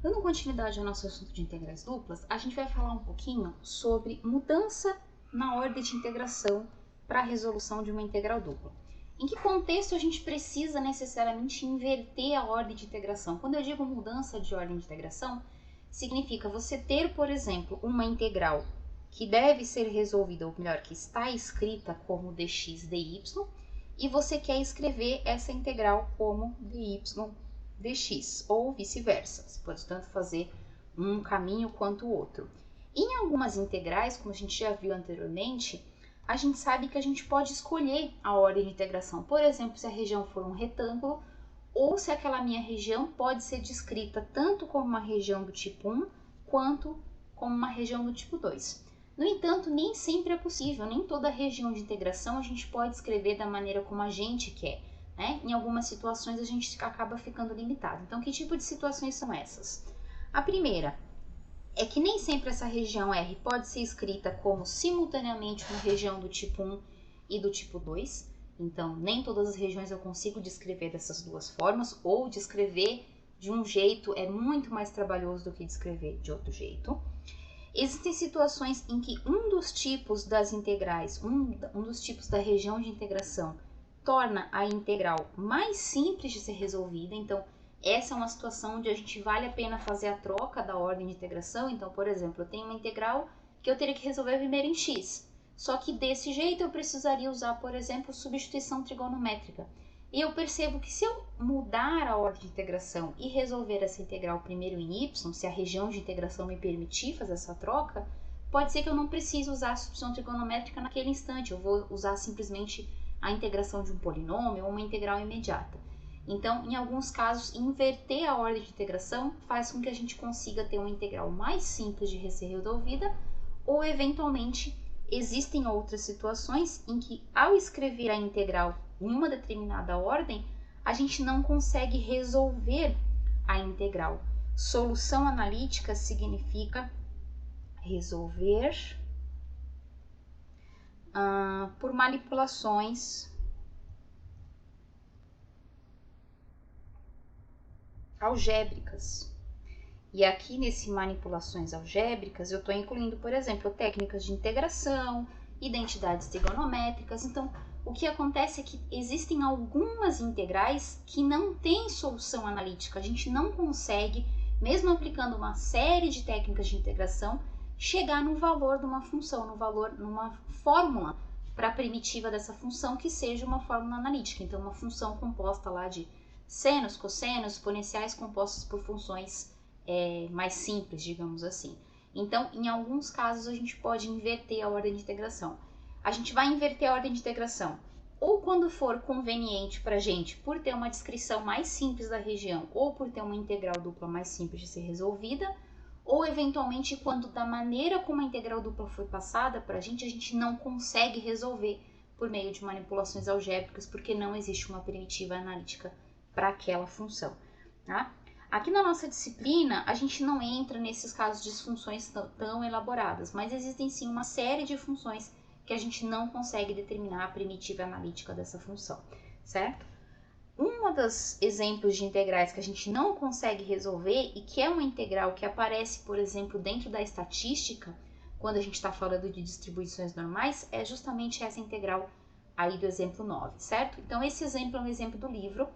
Dando continuidade ao nosso assunto de integrais duplas, a gente vai falar um pouquinho sobre mudança na ordem de integração para a resolução de uma integral dupla. Em que contexto a gente precisa necessariamente inverter a ordem de integração? Quando eu digo mudança de ordem de integração, significa você ter, por exemplo, uma integral que deve ser resolvida, ou melhor, que está escrita como dx dy, e você quer escrever essa integral como dy dx, ou vice-versa. Você pode tanto fazer um caminho quanto o outro. Em algumas integrais, como a gente já viu anteriormente, a gente sabe que a gente pode escolher a ordem de integração. Por exemplo, se a região for um retângulo, ou se aquela minha região pode ser descrita tanto como uma região do tipo 1, quanto como uma região do tipo 2. No entanto, nem sempre é possível, nem toda região de integração a gente pode escrever da maneira como a gente quer. Em algumas situações a gente acaba ficando limitado. Então, que tipo de situações são essas? A primeira é que nem sempre essa região R pode ser escrita como simultaneamente uma região do tipo 1 e do tipo 2. Então, nem todas as regiões eu consigo descrever dessas duas formas, ou descrever de um jeito é muito mais trabalhoso do que descrever de outro jeito. Existem situações em que um dos tipos das integrais, um dos tipos da região de integração, torna a integral mais simples de ser resolvida. Então, essa é uma situação onde a gente vale a pena fazer a troca da ordem de integração. Então, por exemplo, eu tenho uma integral que eu teria que resolver primeiro em x. Só que desse jeito eu precisaria usar, por exemplo, substituição trigonométrica. E eu percebo que se eu mudar a ordem de integração e resolver essa integral primeiro em y, se a região de integração me permitir fazer essa troca, pode ser que eu não precise usar a substituição trigonométrica naquele instante. Eu vou usar simplesmente a integração de um polinômio ou uma integral imediata. Então, em alguns casos, inverter a ordem de integração faz com que a gente consiga ter uma integral mais simples de ser resolvida, ou eventualmente existem outras situações em que, ao escrever a integral em uma determinada ordem, a gente não consegue resolver a integral. Solução analítica significa resolver por manipulações algébricas. E aqui nesse manipulações algébricas eu estou incluindo, por exemplo, técnicas de integração, identidades trigonométricas. Então, o que acontece é que existem algumas integrais que não têm solução analítica. A gente não consegue, mesmo aplicando uma série de técnicas de integração, chegar no valor de uma função, numa fórmula para a primitiva dessa função que seja uma fórmula analítica. Então, uma função composta lá de senos, cossenos, exponenciais compostos por funções mais simples, digamos assim. Então, em alguns casos, a gente pode inverter a ordem de integração. A gente vai inverter a ordem de integração ou quando for conveniente para a gente, por ter uma descrição mais simples da região, ou por ter uma integral dupla mais simples de ser resolvida, ou eventualmente quando da maneira como a integral dupla foi passada para a gente não consegue resolver por meio de manipulações algébricas, porque não existe uma primitiva analítica para aquela função, tá? Aqui na nossa disciplina, a gente não entra nesses casos de funções tão elaboradas, mas existem sim uma série de funções que a gente não consegue determinar a primitiva analítica dessa função, certo? Um dos exemplos de integrais que a gente não consegue resolver e que é uma integral que aparece, por exemplo, dentro da estatística, quando a gente está falando de distribuições normais, é justamente essa integral aí do exemplo 9, certo? Então, esse exemplo é um exemplo do livro.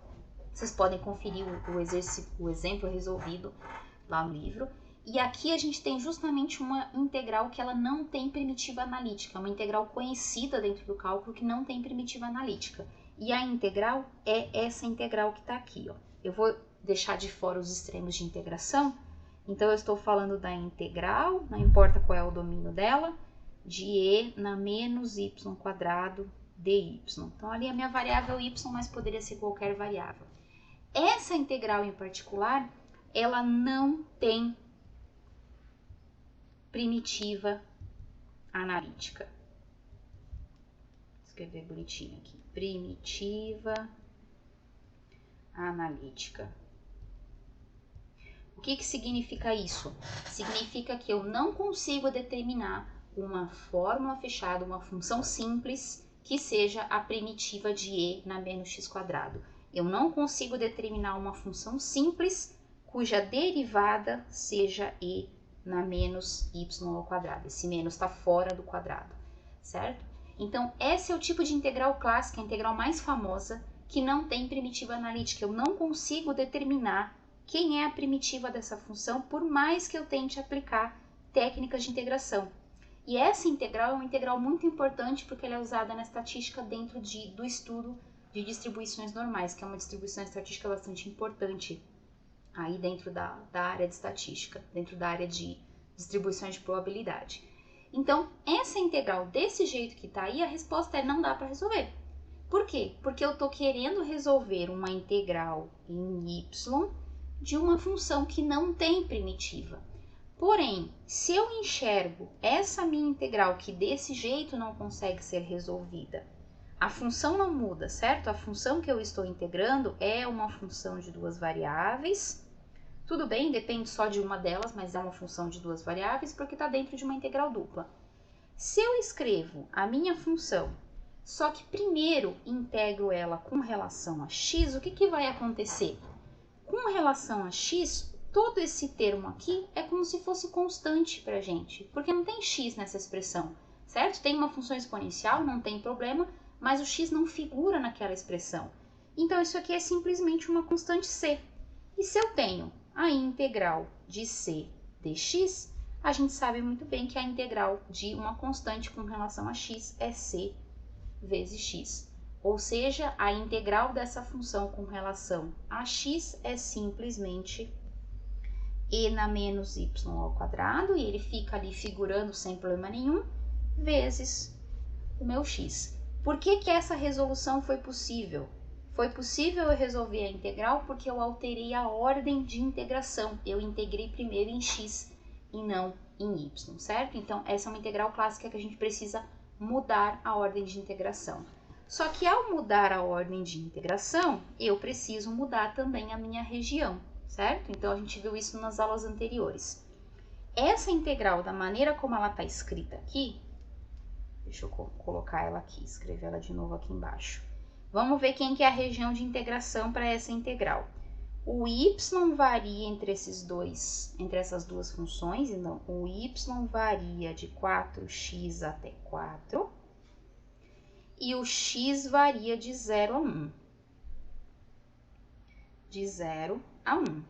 Vocês podem conferir o exemplo resolvido lá no livro. E aqui a gente tem justamente uma integral que ela não tem primitiva analítica, uma integral conhecida dentro do cálculo que não tem primitiva analítica. E a integral é essa integral que está aqui, ó. Eu vou deixar de fora os extremos de integração. Então, eu estou falando da integral, não importa qual é o domínio dela, de e na menos y quadrado dy. Então, ali a minha variável y, mas poderia ser qualquer variável. Essa integral em particular, ela não tem primitiva analítica. Vou escrever bonitinho aqui. Primitiva analítica. O que significa isso? Significa que eu não consigo determinar uma fórmula fechada, uma função simples, que seja a primitiva de e na menos x quadrado. Eu não consigo determinar uma função simples cuja derivada seja e na menos y ao quadrado. Esse menos está fora do quadrado, certo? Então, esse é o tipo de integral clássica, a integral mais famosa, que não tem primitiva analítica. Eu não consigo determinar quem é a primitiva dessa função, por mais que eu tente aplicar técnicas de integração. E essa integral é uma integral muito importante porque ela é usada na estatística dentro do estudo de distribuições normais, que é uma distribuição estatística bastante importante aí dentro da área de estatística, dentro da área de distribuições de probabilidade. Então, essa integral desse jeito que está aí, a resposta é não dá para resolver. Por quê? Porque eu estou querendo resolver uma integral em y de uma função que não tem primitiva. Porém, se eu enxergo essa minha integral que desse jeito não consegue ser resolvida, a função não muda, certo? A função que eu estou integrando é uma função de duas variáveis. Tudo bem, depende só de uma delas, mas é uma função de duas variáveis porque está dentro de uma integral dupla. Se eu escrevo a minha função, só que primeiro integro ela com relação a x, o que vai acontecer? Com relação a x, todo esse termo aqui é como se fosse constante para a gente, porque não tem x nessa expressão, certo? Tem uma função exponencial, não tem problema, mas o x não figura naquela expressão. Então, isso aqui é simplesmente uma constante c. E se eu tenho a integral de c dx, a gente sabe muito bem que a integral de uma constante com relação a x é c vezes x. Ou seja, a integral dessa função com relação a x é simplesmente e na menos y ao quadrado, e ele fica ali figurando sem problema nenhum, vezes o meu x. Por que essa resolução foi possível? Foi possível eu resolver a integral porque eu alterei a ordem de integração. Eu integrei primeiro em x e não em y, certo? Então, essa é uma integral clássica que a gente precisa mudar a ordem de integração. Só que ao mudar a ordem de integração, eu preciso mudar também a minha região, certo? Então, a gente viu isso nas aulas anteriores. Essa integral, da maneira como ela está escrita aqui, deixa eu colocar ela aqui, escrever ela de novo aqui embaixo. Vamos ver quem que é a região de integração para essa integral. O y varia entre essas duas funções, então o y varia de 4x até 4 e o x varia de 0 a 1. De 0 a 1.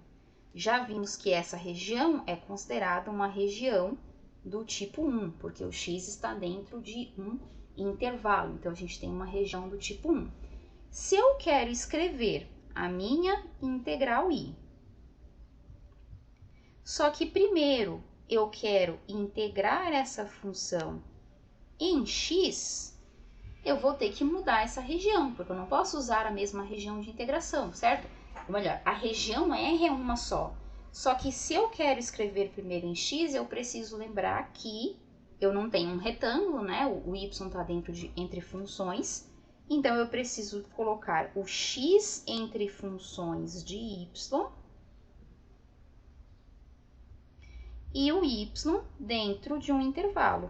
Já vimos que essa região é considerada uma região do tipo 1, porque o x está dentro de um intervalo, então a gente tem uma região do tipo 1. Se eu quero escrever a minha integral i, só que primeiro eu quero integrar essa função em x, eu vou ter que mudar essa região, porque eu não posso usar a mesma região de integração, certo? Ou melhor, a região R é uma só. Só que se eu quero escrever primeiro em x, eu preciso lembrar que eu não tenho um retângulo, né? O y está dentro entre funções. Então, eu preciso colocar o x entre funções de y e o y dentro de um intervalo.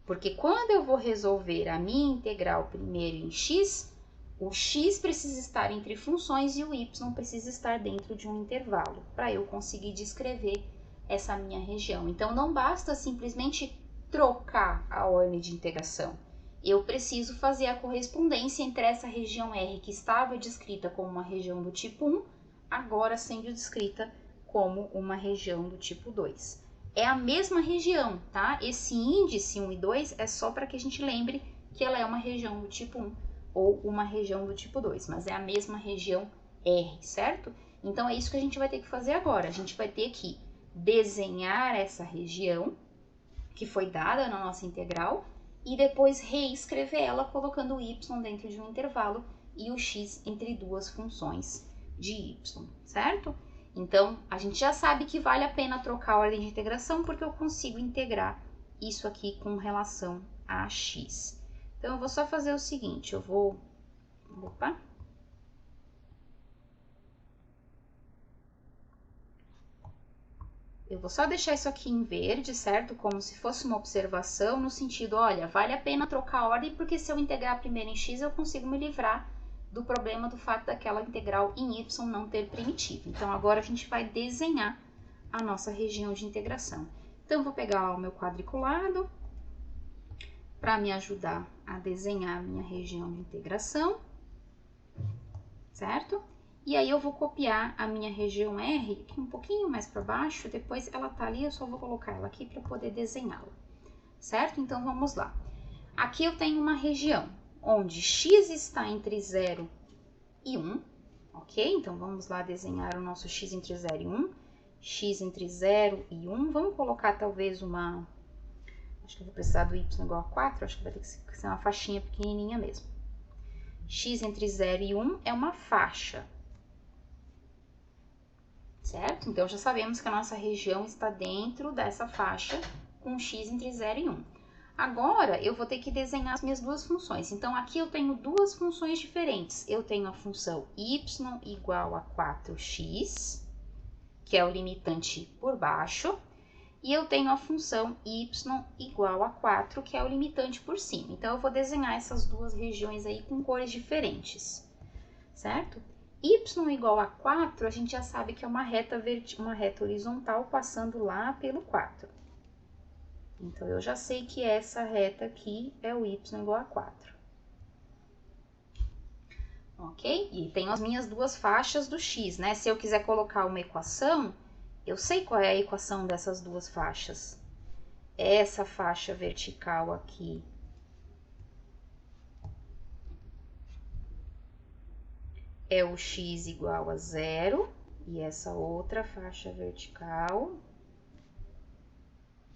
Porque quando eu vou resolver a minha integral primeiro em x, o x precisa estar entre funções e o y precisa estar dentro de um intervalo, para eu conseguir descrever essa minha região. Então, não basta simplesmente trocar a ordem de integração. Eu preciso fazer a correspondência entre essa região R que estava descrita como uma região do tipo 1, agora sendo descrita como uma região do tipo 2. É a mesma região, tá? Esse índice 1 e 2 é só para que a gente lembre que ela é uma região do tipo 1 ou uma região do tipo 2, mas é a mesma região R, certo? Então, é isso que a gente vai ter que fazer agora. A gente vai ter que desenhar essa região que foi dada na nossa integral e depois reescrever ela colocando o y dentro de um intervalo e o x entre duas funções de y, certo? Então, a gente já sabe que vale a pena trocar a ordem de integração porque eu consigo integrar isso aqui com relação a x. Então, eu vou só fazer o seguinte, eu vou só deixar isso aqui em verde, certo? Como se fosse uma observação no sentido, olha, vale a pena trocar a ordem porque se eu integrar primeiro em x, eu consigo me livrar do problema do fato daquela integral em y não ter primitivo. Então, agora a gente vai desenhar a nossa região de integração. Então, eu vou pegar lá o meu quadriculado para me ajudar a desenhar a minha região de integração, certo? E aí eu vou copiar a minha região R aqui um pouquinho mais para baixo, depois ela tá ali, eu só vou colocar ela aqui para poder desenhá-la, certo? Então, vamos lá. Aqui eu tenho uma região onde x está entre 0 e 1, ok? Então, vamos lá desenhar o nosso x entre 0 e 1. X entre 0 e 1, vamos colocar talvez uma... Acho que eu vou precisar do y igual a 4, acho que vai ter que ser uma faixinha pequenininha mesmo. X entre 0 e 1 é uma faixa, certo? Então, já sabemos que a nossa região está dentro dessa faixa com x entre 0 e 1. Agora, eu vou ter que desenhar as minhas duas funções. Então, aqui eu tenho duas funções diferentes. Eu tenho a função y igual a 4x, que é o limitante por baixo, e eu tenho a função y igual a 4, que é o limitante por cima. Então, eu vou desenhar essas duas regiões aí com cores diferentes, certo? Y igual a 4, a gente já sabe que é uma reta horizontal passando lá pelo 4. Então, eu já sei que essa reta aqui é o y igual a 4. Ok? E tenho as minhas duas faixas do x, né? Se eu quiser colocar uma equação, eu sei qual é a equação dessas duas faixas. Essa faixa vertical aqui é o x igual a 0, e essa outra faixa vertical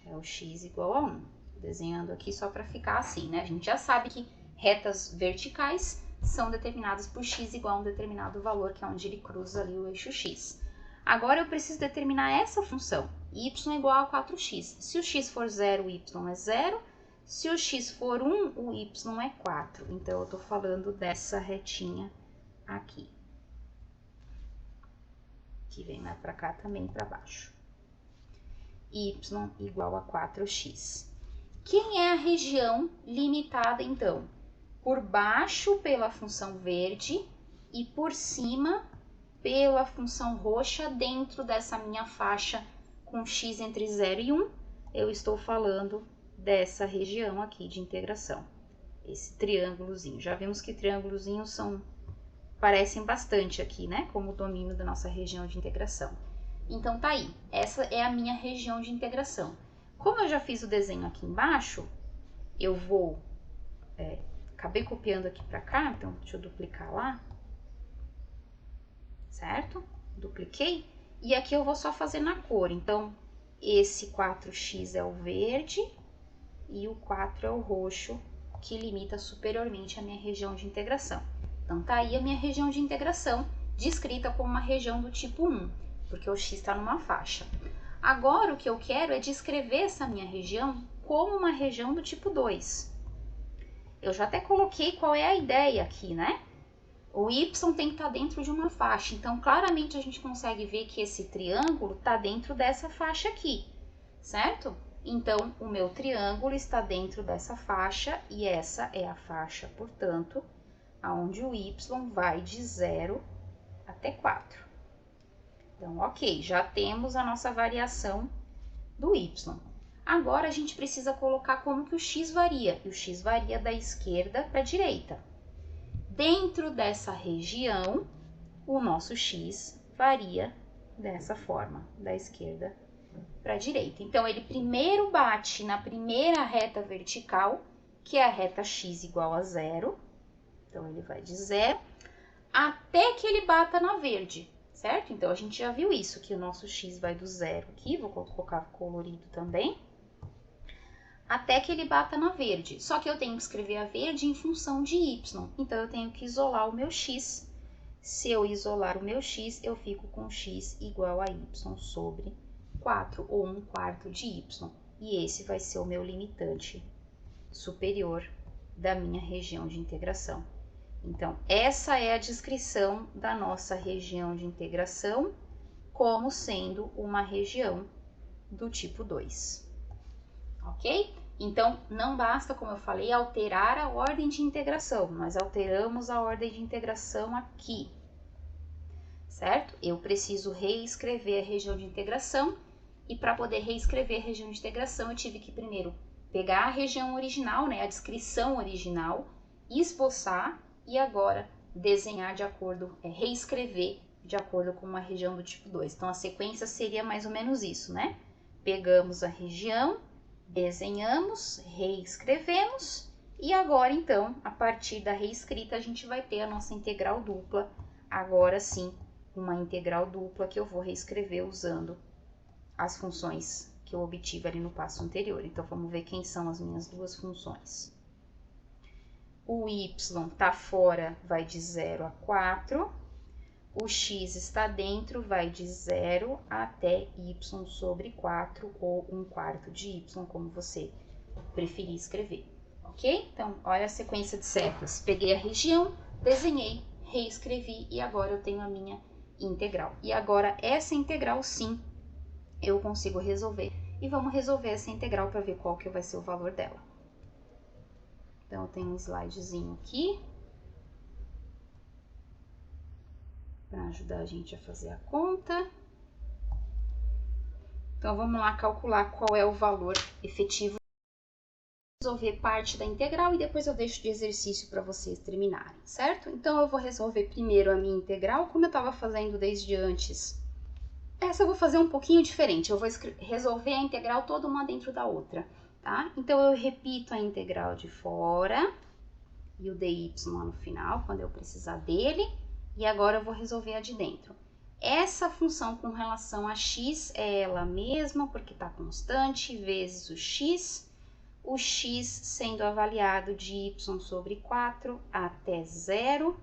é o x igual a 1. Desenhando aqui só para ficar assim, né? A gente já sabe que retas verticais são determinadas por x igual a um determinado valor, que é onde ele cruza ali o eixo x. Agora, eu preciso determinar essa função, y igual a 4x. Se o x for 0, o y é 0. Se o x for 1, o y é 4. Então, eu estou falando dessa retinha aqui, que vem lá para cá também para baixo. Y igual a 4x. Quem é a região limitada, então? Por baixo pela função verde e por cima pela função roxa dentro dessa minha faixa com x entre 0 e 1. Eu estou falando dessa região aqui de integração. Esse triângulozinho. Já vimos que triângulozinhos parecem bastante aqui, né? Como o domínio da nossa região de integração. Então, tá aí. Essa é a minha região de integração. Como eu já fiz o desenho aqui embaixo, eu vou... acabei copiando aqui para cá, então deixa eu duplicar lá. Certo? Dupliquei. E aqui eu vou só fazer na cor. Então, esse 4x é o verde e o 4 é o roxo, que limita superiormente a minha região de integração. Então, tá aí a minha região de integração, descrita como uma região do tipo 1, porque o x está numa faixa. Agora, o que eu quero é descrever essa minha região como uma região do tipo 2. Eu já até coloquei qual é a ideia aqui, né? O y tem que estar dentro de uma faixa, então claramente a gente consegue ver que esse triângulo está dentro dessa faixa aqui, certo? Então, o meu triângulo está dentro dessa faixa e essa é a faixa, portanto, onde o y vai de 0 até 4. Então, ok, já temos a nossa variação do y. Agora, a gente precisa colocar como que o x varia, e o x varia da esquerda para a direita. Dentro dessa região, o nosso x varia dessa forma, da esquerda para a direita. Então, ele primeiro bate na primeira reta vertical, que é a reta x igual a 0. Então, ele vai de 0 até que ele bata na verde, certo? Então, a gente já viu isso, que o nosso x vai do 0 aqui, vou colocar colorido também, até que ele bata na verde. Só que eu tenho que escrever a verde em função de y, então eu tenho que isolar o meu x. Se eu isolar o meu x, eu fico com x igual a y sobre 4, ou 1/4 de y. E esse vai ser o meu limitante superior da minha região de integração. Então, essa é a descrição da nossa região de integração como sendo uma região do tipo 2. Ok? Então, não basta, como eu falei, alterar a ordem de integração. Nós alteramos a ordem de integração aqui, certo? Eu preciso reescrever a região de integração. E para poder reescrever a região de integração, eu tive que primeiro pegar a região original, né, a descrição original, esboçar e agora desenhar de acordo, reescrever de acordo com uma região do tipo 2. Então, a sequência seria mais ou menos isso, né? Pegamos a região, desenhamos, reescrevemos e agora, então, a partir da reescrita, a gente vai ter a nossa integral dupla. Agora sim, uma integral dupla que eu vou reescrever usando as funções que eu obtive ali no passo anterior. Então, vamos ver quem são as minhas duas funções. O y está fora, vai de 0 a 4. O x está dentro, vai de 0 até y sobre 4, ou 1/4 de y, como você preferir escrever, ok? Então, olha a sequência de setas. Peguei a região, desenhei, reescrevi, e agora eu tenho a minha integral. E agora, essa integral, sim, eu consigo resolver. E vamos resolver essa integral para ver qual que vai ser o valor dela. Então, eu tenho um slidezinho aqui para ajudar a gente a fazer a conta. Então, vamos lá calcular qual é o valor efetivo. Resolver parte da integral e depois eu deixo de exercício para vocês terminarem, certo? Então, eu vou resolver primeiro a minha integral, como eu estava fazendo desde antes. Essa eu vou fazer um pouquinho diferente, eu vou resolver a integral toda uma dentro da outra, tá? Então, eu repito a integral de fora e o dy lá no final, quando eu precisar dele. E agora eu vou resolver a de dentro. Essa função com relação a x é ela mesma, porque está constante, vezes o x sendo avaliado de y sobre 4 até 0,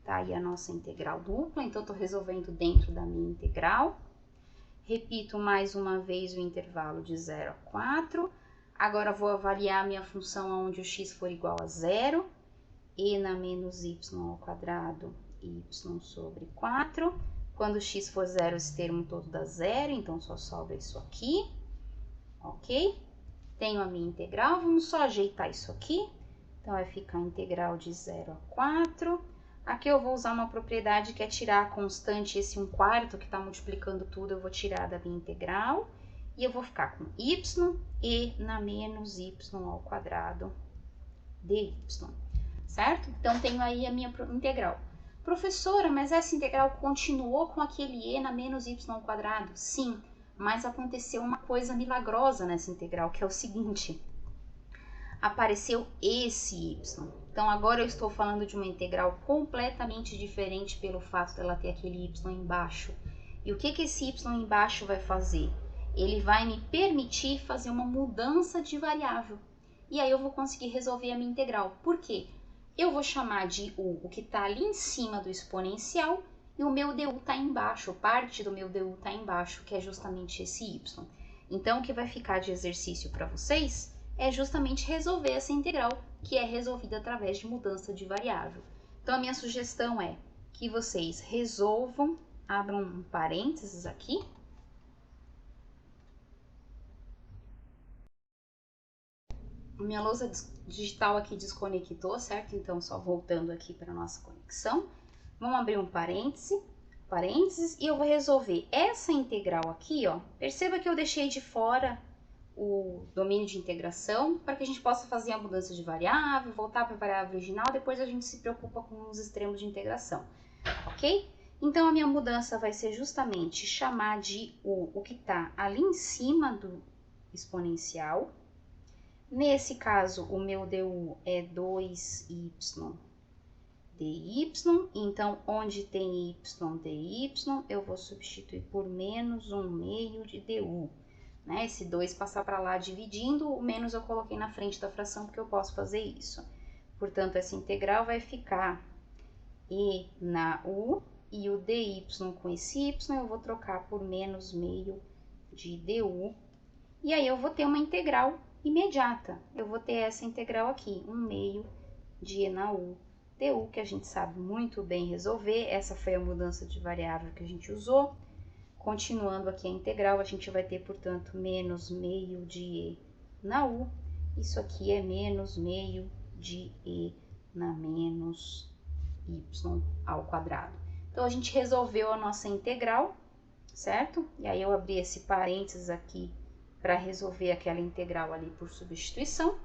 tá aí a nossa integral dupla, então estou resolvendo dentro da minha integral. Repito mais uma vez o intervalo de 0 a 4, agora vou avaliar a minha função onde o x for igual a 0, e na menos y ao quadrado, y sobre 4. Quando x for 0, esse termo todo dá 0, então só sobra isso aqui, ok? Tenho a minha integral, vamos só ajeitar isso aqui. Então, vai ficar a integral de 0 a 4. Aqui eu vou usar uma propriedade que é tirar a constante, esse 1/4 que está multiplicando tudo, eu vou tirar da minha integral. E eu vou ficar com y e na menos y ao quadrado dy, certo? Então, tenho aí a minha integral. Professora, mas essa integral continuou com aquele e na menos y ao quadrado? Sim, mas aconteceu uma coisa milagrosa nessa integral, que é o seguinte. Apareceu esse y. Então, agora eu estou falando de uma integral completamente diferente pelo fato dela ter aquele y embaixo. E o que esse y embaixo vai fazer? Ele vai me permitir fazer uma mudança de variável. E aí eu vou conseguir resolver a minha integral. Por quê? Eu vou chamar de o que está ali em cima do exponencial, e o meu du está embaixo, parte do meu du está embaixo, que é justamente esse y. Então, o que vai ficar de exercício para vocês é justamente resolver essa integral, que é resolvida através de mudança de variável. Então, a minha sugestão é que vocês resolvam, abram um parênteses aqui. Minha lousa digital aqui desconectou, certo? Então, só voltando aqui para a nossa conexão. Vamos abrir um parênteses, e eu vou resolver essa integral aqui, ó. Perceba que eu deixei de fora o domínio de integração para que a gente possa fazer a mudança de variável, voltar para a variável original, depois a gente se preocupa com os extremos de integração, ok? Então, a minha mudança vai ser justamente chamar de o que está ali em cima do exponencial. Nesse caso, o meu du é 2y dy, então, onde tem y dy, eu vou substituir por menos 1/2 de du. Né? Esse 2 passar para lá dividindo, o menos eu coloquei na frente da fração, porque eu posso fazer isso. Portanto, essa integral vai ficar e na u, e o dy com esse y eu vou trocar por menos meio de du. E aí eu vou ter uma integral imediata. Eu vou ter essa integral aqui, 1/2 de e na u du, que a gente sabe muito bem resolver. Essa foi a mudança de variável que a gente usou. Continuando aqui a integral, a gente vai ter, portanto, menos meio de e na u. isso aqui é menos meio de e na menos y ao quadrado. Então, a gente resolveu a nossa integral, certo? E aí, eu abri esse parênteses aqui para resolver aquela integral ali por substituição.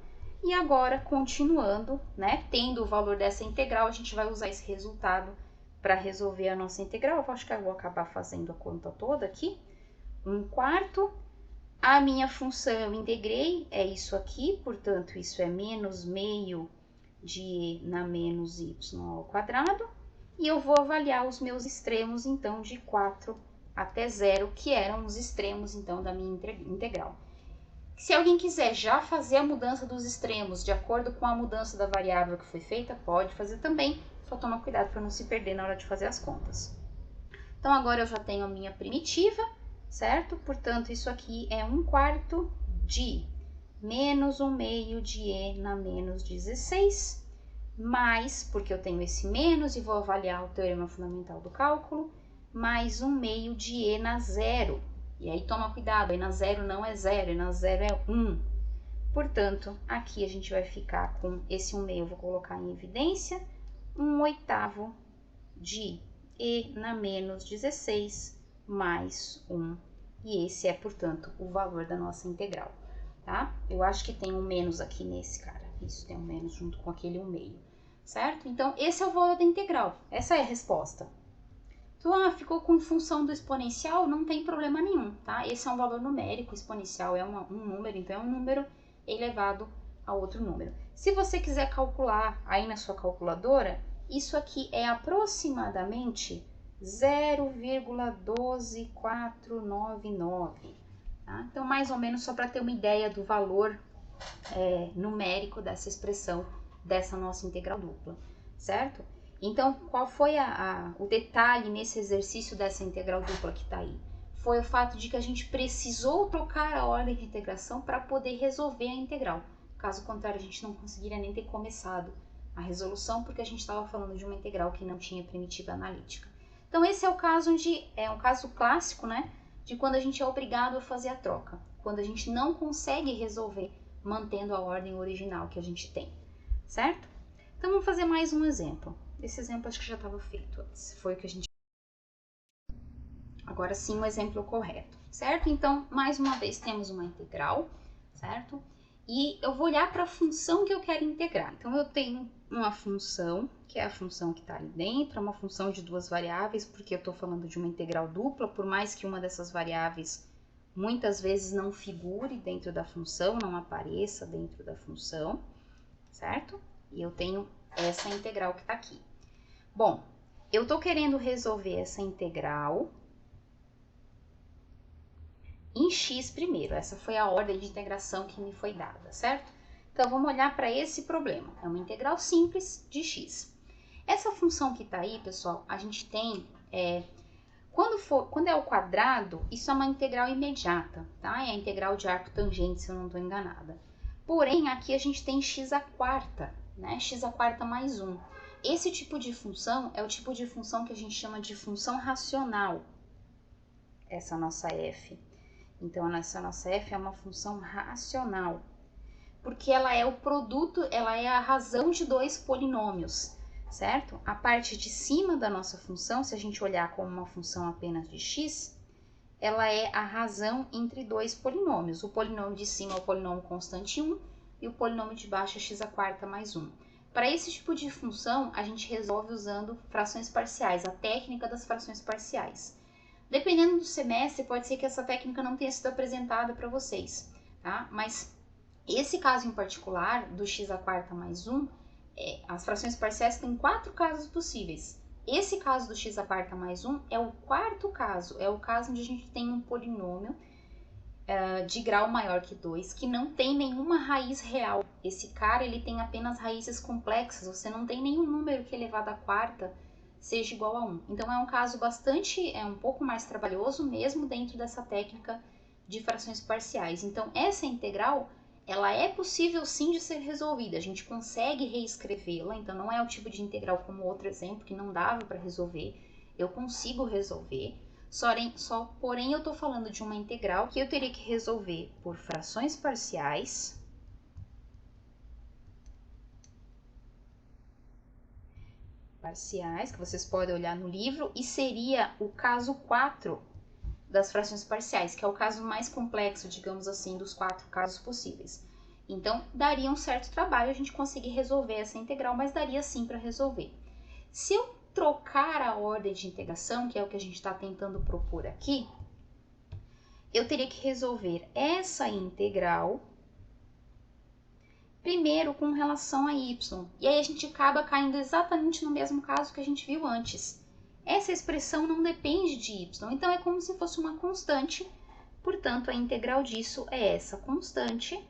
E agora, continuando, né? Tendo o valor dessa integral, a gente vai usar esse resultado para resolver a nossa integral. Eu acho que eu vou acabar fazendo a conta toda aqui. 1/4. A minha função eu integrei, é isso aqui, portanto, isso é menos meio de e na menos y ao quadrado. E eu vou avaliar os meus extremos, então, de 4 até 0, que eram os extremos, então, da minha integral. Se alguém quiser já fazer a mudança dos extremos de acordo com a mudança da variável que foi feita, pode fazer também, só toma cuidado para não se perder na hora de fazer as contas. Então, agora eu já tenho a minha primitiva, certo? Portanto, isso aqui é 1/4 de menos 1/2 de e na menos 16, mais, porque eu tenho esse menos e vou avaliar o teorema fundamental do cálculo, mais 1/2 de e na zero. E aí toma cuidado, e na zero não é 0, e na zero é 1. Portanto, aqui a gente vai ficar com esse 1/2, eu vou colocar em evidência, 1/8 de e na menos 16 mais 1. E esse é, portanto, o valor da nossa integral, tá? Eu acho que tem um menos aqui nesse, cara. Isso, tem um menos junto com aquele 1/2, certo? Então, esse é o valor da integral. Essa é a resposta. Então, ficou com função do exponencial, não tem problema nenhum, tá? Esse é um valor numérico, exponencial é um número, então é um número elevado a outro número. Se você quiser calcular aí na sua calculadora, isso aqui é aproximadamente 0,12499, tá? Então, mais ou menos, só para ter uma ideia do valor numérico dessa expressão, dessa nossa integral dupla, certo? Então, qual foi o detalhe nesse exercício dessa integral dupla que está aí? Foi o fato de que a gente precisou trocar a ordem de integração para poder resolver a integral. Caso contrário, a gente não conseguiria nem ter começado a resolução, porque a gente estava falando de uma integral que não tinha primitiva analítica. Então, esse é o caso um caso clássico, né, de quando a gente é obrigado a fazer a troca, quando a gente não consegue resolver mantendo a ordem original que a gente tem, certo? Então, vamos fazer mais um exemplo. Esse exemplo acho que já estava feito antes, foi o que a gente... Agora sim, o exemplo correto, certo? Então, mais uma vez, temos uma integral, certo? E eu vou olhar para a função que eu quero integrar. Então, eu tenho uma função, que é a função que está ali dentro, é uma função de duas variáveis, porque eu estou falando de uma integral dupla, por mais que uma dessas variáveis muitas vezes não figure dentro da função, não apareça dentro da função, certo? E eu tenho essa integral que está aqui. Bom, eu estou querendo resolver essa integral em x primeiro. Essa foi a ordem de integração que me foi dada, certo? Então, vamos olhar para esse problema. É uma integral simples de x. Essa função que está aí, pessoal, a gente tem... Quando é ao quadrado, isso é uma integral imediata, tá? É a integral de arco tangente, se eu não estou enganada. Porém, aqui a gente tem x², né? x² mais 1. Esse tipo de função é o tipo de função que a gente chama de função racional. Essa nossa f. Então, essa nossa f é uma função racional, porque ela é o produto, ela é a razão de dois polinômios, certo? A parte de cima da nossa função, se a gente olhar como uma função apenas de x, ela é a razão entre dois polinômios. O polinômio de cima é o polinômio constante 1 e o polinômio de baixo é x² mais 1. Para esse tipo de função, a gente resolve usando frações parciais, a técnica das frações parciais. Dependendo do semestre, pode ser que essa técnica não tenha sido apresentada para vocês, tá? Mas esse caso em particular, do x² mais 1, as frações parciais têm 4 casos possíveis. Esse caso do x² mais 1 é o quarto caso, é o caso onde a gente tem um polinômio de grau maior que 2, que não tem nenhuma raiz real. Esse cara, ele tem apenas raízes complexas, você não tem nenhum número que elevado à quarta seja igual a 1. Então, é um caso um pouco mais trabalhoso, mesmo dentro dessa técnica de frações parciais. Então, essa integral, ela é possível sim de ser resolvida, a gente consegue reescrevê-la, então não é o tipo de integral como outro exemplo que não dava para resolver, eu consigo resolver, porém eu estou falando de uma integral que eu teria que resolver por frações parciais, parciais, que vocês podem olhar no livro, e seria o caso 4 das frações parciais, que é o caso mais complexo, digamos assim, dos 4 casos possíveis. Então, daria um certo trabalho a gente conseguir resolver essa integral, mas daria sim para resolver. Se eu trocar a ordem de integração, que é o que a gente está tentando propor aqui, eu teria que resolver essa integral primeiro com relação a y. E aí a gente acaba caindo exatamente no mesmo caso que a gente viu antes. Essa expressão não depende de y, então é como se fosse uma constante, portanto a integral disso é essa constante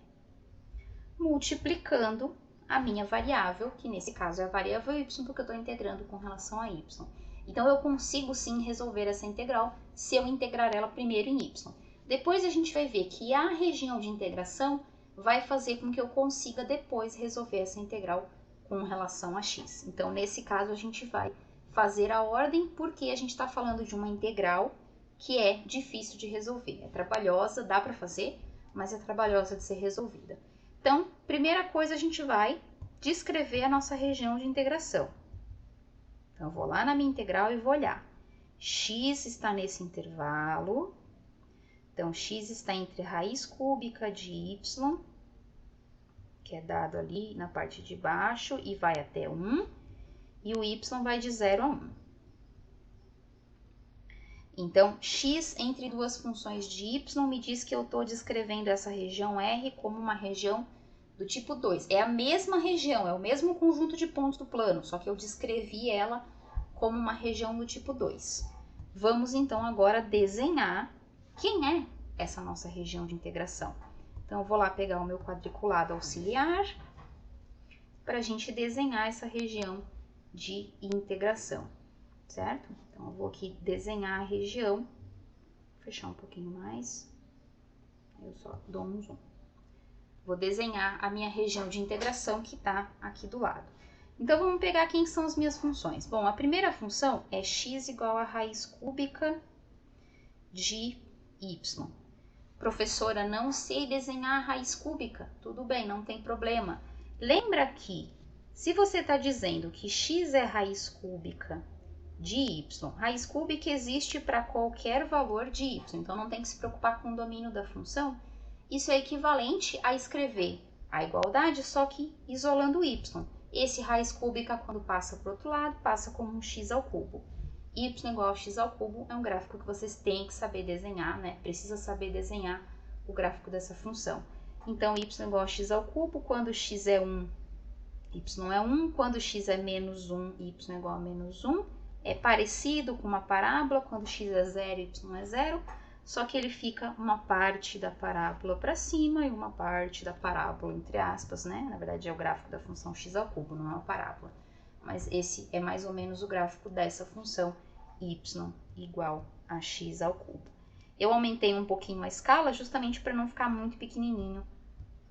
multiplicando a minha variável, que nesse caso é a variável y, porque eu estou integrando com relação a y. Então eu consigo sim resolver essa integral se eu integrar ela primeiro em y. Depois a gente vai ver que a região de integração vai fazer com que eu consiga depois resolver essa integral com relação a x. Então, nesse caso, a gente vai fazer a ordem porque a gente está falando de uma integral que é difícil de resolver. É trabalhosa, dá para fazer, mas é trabalhosa de ser resolvida. Então, primeira coisa, a gente vai descrever a nossa região de integração. Então, eu vou lá na minha integral e vou olhar. X está nesse intervalo. Então, x está entre a raiz cúbica de y, que é dado ali na parte de baixo, e vai até 1, e o y vai de 0 a 1. Então, x entre duas funções de y me diz que eu estou descrevendo essa região R como uma região do tipo 2. É a mesma região, é o mesmo conjunto de pontos do plano, só que eu descrevi ela como uma região do tipo 2. Vamos, então, agora desenhar quem é essa nossa região de integração. Então, eu vou lá pegar o meu quadriculado auxiliar para a gente desenhar essa região de integração, certo? Então, eu vou aqui desenhar a região, vou fechar um pouquinho mais, eu só dou um zoom. Vou desenhar a minha região de integração que está aqui do lado. Então, vamos pegar quem são as minhas funções. Bom, a primeira função é x igual a raiz cúbica de y. Professora, não sei desenhar a raiz cúbica. Tudo bem, não tem problema. Lembra que, se você está dizendo que x é raiz cúbica de y, raiz cúbica existe para qualquer valor de y, então não tem que se preocupar com o domínio da função. Isso é equivalente a escrever a igualdade, só que isolando o y. Esse raiz cúbica, quando passa para o outro lado, passa como um x ao cubo. Y igual a x ao cubo é um gráfico que vocês têm que saber desenhar, né? Precisa saber desenhar o gráfico dessa função. Então, y igual a x ao cubo, quando x é 1, y é 1. Quando x é menos 1, y igual a menos 1. É parecido com uma parábola, quando x é 0, y é 0. Só que ele fica uma parte da parábola para cima e uma parte da parábola, entre aspas, né? Na verdade, é o gráfico da função x ao cubo, não é uma parábola. Mas esse é mais ou menos o gráfico dessa função y igual a x ao cubo. Eu aumentei um pouquinho a escala justamente para não ficar muito pequenininho,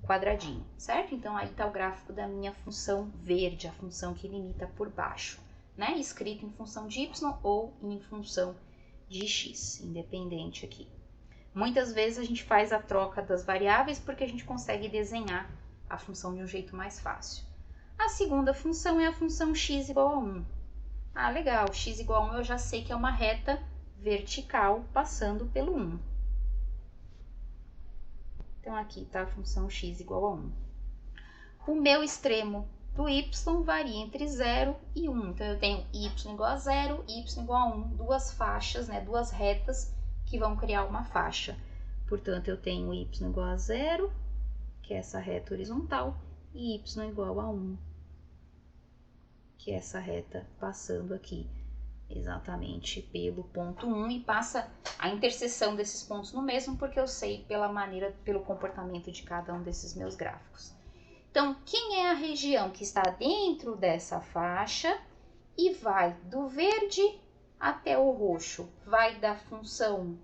quadradinho, certo? Então, aí está o gráfico da minha função verde, a função que limita por baixo, né? Escrito em função de y ou em função de x, independente aqui. Muitas vezes a gente faz a troca das variáveis porque a gente consegue desenhar a função de um jeito mais fácil. A segunda função é a função x igual a 1. Ah, legal, x igual a 1 eu já sei que é uma reta vertical passando pelo 1. Então, aqui está a função x igual a 1. O meu extremo do y varia entre 0 e 1. Então, eu tenho y igual a 0 e y igual a 1. Duas faixas, né, duas retas que vão criar uma faixa. Portanto, eu tenho y igual a 0, que é essa reta horizontal, e y igual a 1, que é essa reta passando aqui exatamente pelo ponto 1 e passa a interseção desses pontos no mesmo, porque eu sei pela maneira, pelo comportamento de cada um desses meus gráficos. Então, quem é a região que está dentro dessa faixa e vai do verde até o roxo? Vai da função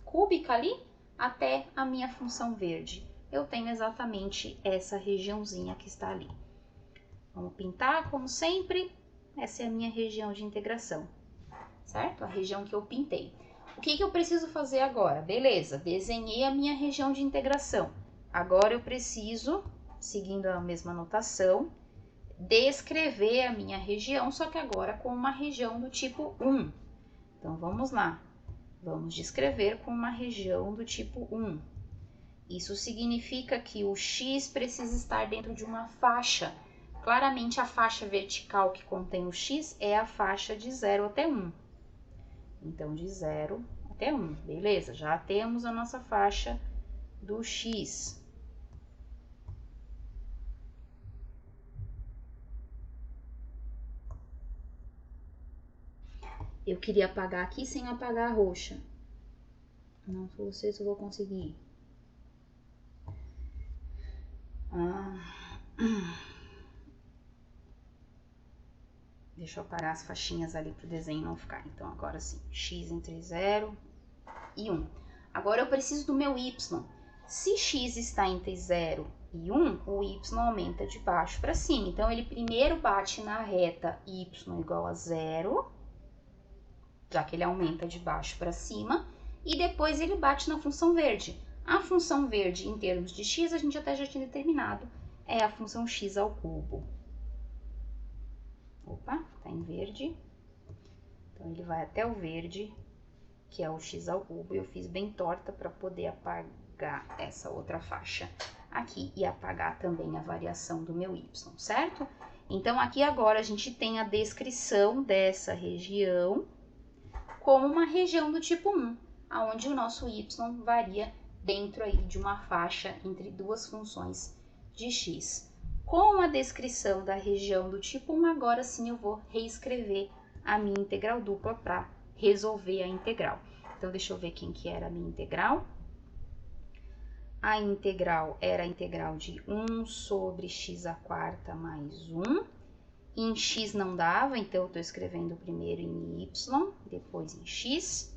cúbica ali até a minha função verde. Eu tenho exatamente essa regiãozinha que está ali. Vamos pintar, como sempre. Essa é a minha região de integração, certo? A região que eu pintei. O que eu preciso fazer agora? Beleza, desenhei a minha região de integração. Agora eu preciso, seguindo a mesma notação, descrever a minha região, só que agora com uma região do tipo 1. Então, vamos lá. Vamos descrever com uma região do tipo 1. Isso significa que o x precisa estar dentro de uma faixa. Claramente, a faixa vertical que contém o x é a faixa de 0 até 1. Então, de 0 até 1. Beleza, já temos a nossa faixa do x. Eu queria apagar aqui sem apagar a roxa. Não sei se eu vou conseguir. Deixa eu apagar as faixinhas ali para o desenho não ficar. Então, agora sim, x entre 0 e 1. Agora eu preciso do meu y. Se x está entre 0 e 1, o y aumenta de baixo para cima. Então, ele primeiro bate na reta y igual a 0, já que ele aumenta de baixo para cima, e depois ele bate na função verde. A função verde, em termos de x, a gente até já tinha determinado, é a função x ao cubo. Opa, tá em verde. Então, ele vai até o verde, que é o x ao cubo. Eu fiz bem torta para poder apagar essa outra faixa aqui e apagar também a variação do meu y, certo? Então, aqui agora a gente tem a descrição dessa região como uma região do tipo 1, onde o nosso y varia dentro aí de uma faixa entre duas funções de x. Com a descrição da região do tipo 1, agora sim eu vou reescrever a minha integral dupla para resolver a integral. Então, deixa eu ver quem que era a minha integral. A integral era a integral de 1 sobre x² mais 1. Em x não dava, então eu estou escrevendo primeiro em y, depois em x.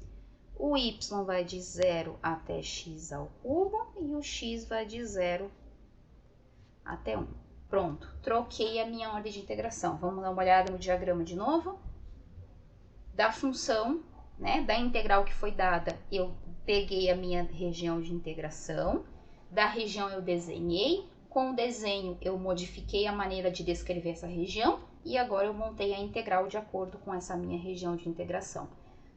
O y vai de 0 até x ao cubo e o x vai de 0 até 1. Pronto, troquei a minha ordem de integração. Vamos dar uma olhada no diagrama de novo. Da função, né, da integral que foi dada, eu peguei a minha região de integração. Da região eu desenhei. Com o desenho eu modifiquei a maneira de descrever essa região. E agora eu montei a integral de acordo com essa minha região de integração.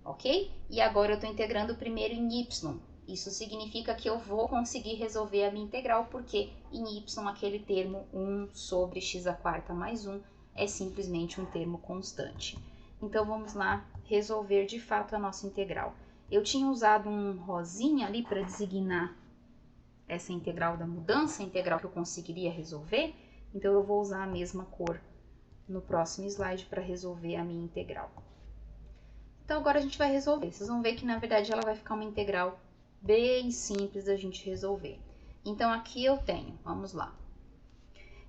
Ok? E agora eu estou integrando primeiro em y. Isso significa que eu vou conseguir resolver a minha integral, porque em y aquele termo 1 sobre x² mais 1 é simplesmente um termo constante. Então, vamos lá resolver de fato a nossa integral. Eu tinha usado um rosinha ali para designar essa integral da mudança, a integral que eu conseguiria resolver. Então, eu vou usar a mesma cor no próximo slide para resolver a minha integral. Então, agora a gente vai resolver. Vocês vão ver que, na verdade, ela vai ficar uma integral bem simples da gente resolver. Então, aqui eu tenho, vamos lá,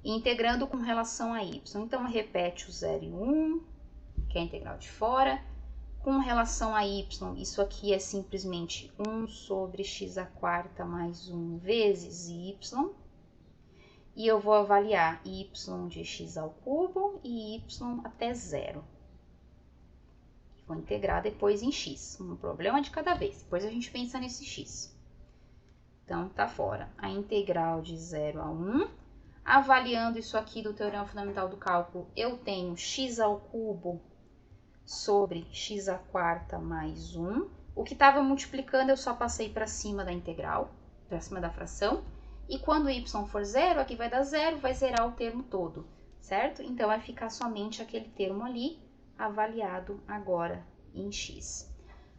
integrando com relação a y. Então, repete o 0 e 1, que é a integral de fora. Com relação a y, isso aqui é simplesmente 1 sobre x² mais 1 vezes y. E eu vou avaliar y de x ao cubo e y até 0. Vou integrar depois em x, um problema de cada vez. Depois a gente pensa nesse x. Então, tá fora a integral de 0 a 1. Avaliando isso aqui do teorema fundamental do cálculo, eu tenho x ao cubo sobre x² mais 1. O que estava multiplicando, eu só passei para cima da integral, para cima da fração. E quando y for 0, aqui vai dar 0, vai zerar o termo todo, certo? Então, vai ficar somente aquele termo ali, avaliado agora em x.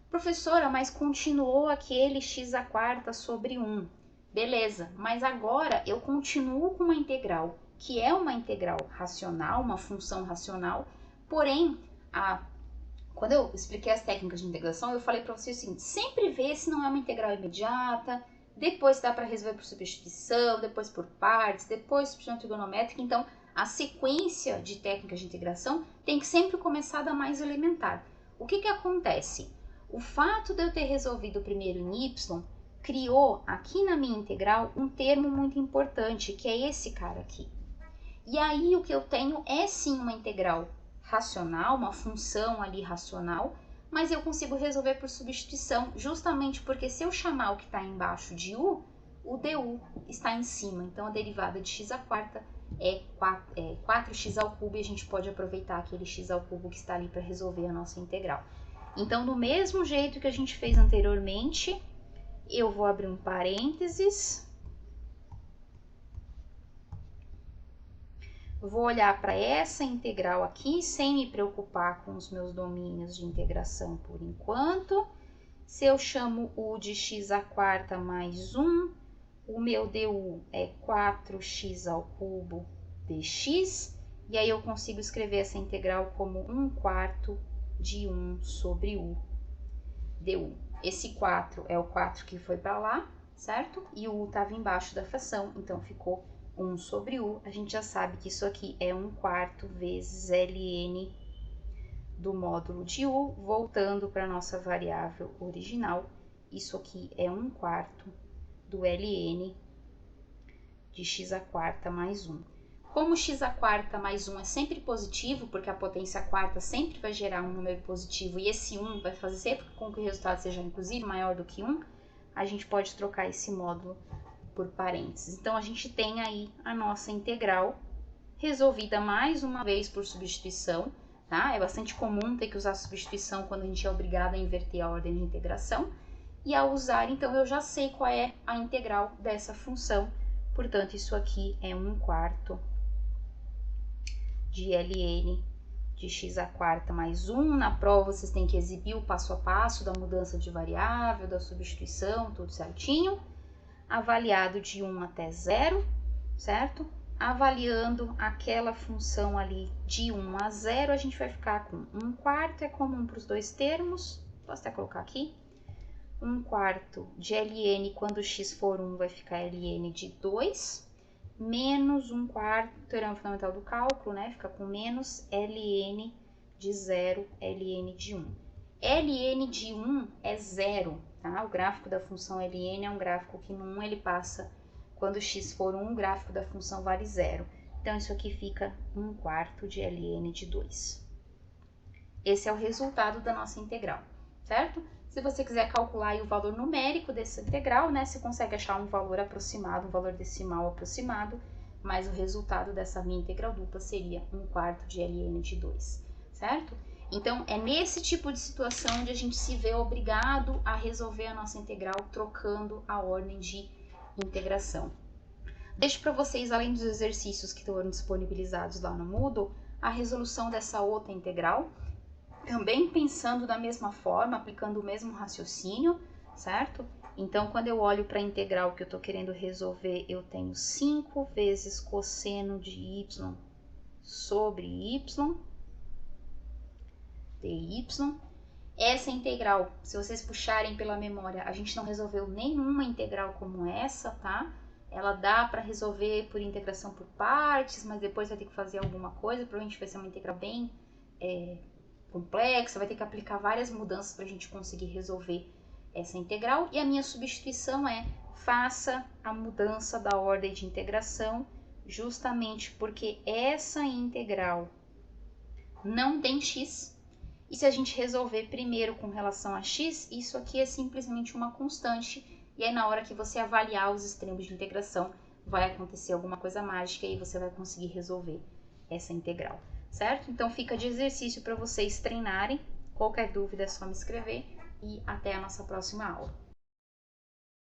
Professora, mas continuou aquele x² sobre 1. Beleza, mas agora eu continuo com uma integral, que é uma integral racional, uma função racional, porém, quando eu expliquei as técnicas de integração, eu falei para vocês o seguinte, sempre vê se não é uma integral imediata, depois dá para resolver por substituição, depois por partes, depois substituição trigonométrica. Então, a sequência de técnicas de integração tem que sempre começar da mais elementar. O que acontece? O fato de eu ter resolvido primeiro em y, criou aqui na minha integral um termo muito importante, que é esse cara aqui. E aí o que eu tenho é sim uma integral racional, uma função ali racional, mas eu consigo resolver por substituição, justamente porque se eu chamar o que está embaixo de u, o du está em cima. Então, a derivada de x² é 4x ao cubo e a gente pode aproveitar aquele x ao cubo que está ali para resolver a nossa integral. Então, do mesmo jeito que a gente fez anteriormente, eu vou abrir um parênteses. Vou olhar para essa integral aqui, sem me preocupar com os meus domínios de integração por enquanto. Se eu chamo u de x² mais 1, o meu du é 4x ao cubo dx, e aí eu consigo escrever essa integral como 1/4 de 1 sobre u du. Esse 4 é o 4 que foi para lá, certo? E o u estava embaixo da fração, então ficou 1 sobre u. A gente já sabe que isso aqui é 1/4 vezes ln do módulo de u. Voltando para a nossa variável original, isso aqui é 1/4 do ln de x² mais 1. Como x² mais 1 é sempre positivo, porque a potência quarta sempre vai gerar um número positivo, e esse 1 vai fazer sempre com que o resultado seja inclusive maior do que 1, a gente pode trocar esse módulo por parênteses. Então, a gente tem aí a nossa integral resolvida mais uma vez por substituição, tá? É bastante comum ter que usar substituição quando a gente é obrigado a inverter a ordem de integração. E ao usar, então, eu já sei qual é a integral dessa função. Portanto, isso aqui é 1/4 de ln de x² mais 1. Na prova, vocês têm que exibir o passo a passo da mudança de variável, da substituição, tudo certinho. Avaliado de 1 até 0, certo? Avaliando aquela função ali de 1 a 0, a gente vai ficar com 1/4, é comum para os dois termos, posso até colocar aqui. 1/4 de ln, quando x for 1, vai ficar ln de 2, menos 1/4, teorema fundamental do cálculo, né? Fica com menos ln de 0, ln de 1. ln de 1 é 0, tá? O gráfico da função ln é um gráfico que no 1 ele passa, quando x for 1, o gráfico da função vale 0. Então, isso aqui fica 1/4 de ln de 2. Esse é o resultado da nossa integral, certo? Se você quiser calcular aí o valor numérico dessa integral, né, você consegue achar um valor aproximado, um valor decimal aproximado, mas o resultado dessa minha integral dupla seria 1/4 de ln de 2, certo? Então, é nesse tipo de situação onde a gente se vê obrigado a resolver a nossa integral trocando a ordem de integração. Deixo para vocês, além dos exercícios que estão disponibilizados lá no Moodle, a resolução dessa outra integral, também pensando da mesma forma, aplicando o mesmo raciocínio, certo? Então, quando eu olho para a integral que eu estou querendo resolver, eu tenho 5 vezes cosseno de y sobre y, dy. Essa integral, se vocês puxarem pela memória, a gente não resolveu nenhuma integral como essa, tá? Ela dá para resolver por integração por partes, mas depois vai ter que fazer alguma coisa, provavelmente vai ser uma integral bem complexa, vai ter que aplicar várias mudanças para a gente conseguir resolver essa integral. E a minha substituição é: faça a mudança da ordem de integração, justamente porque essa integral não tem x. E se a gente resolver primeiro com relação a x, isso aqui é simplesmente uma constante. E aí, na hora que você avaliar os extremos de integração, vai acontecer alguma coisa mágica e você vai conseguir resolver essa integral, certo? Então, fica de exercício para vocês treinarem. Qualquer dúvida é só me escrever e até a nossa próxima aula.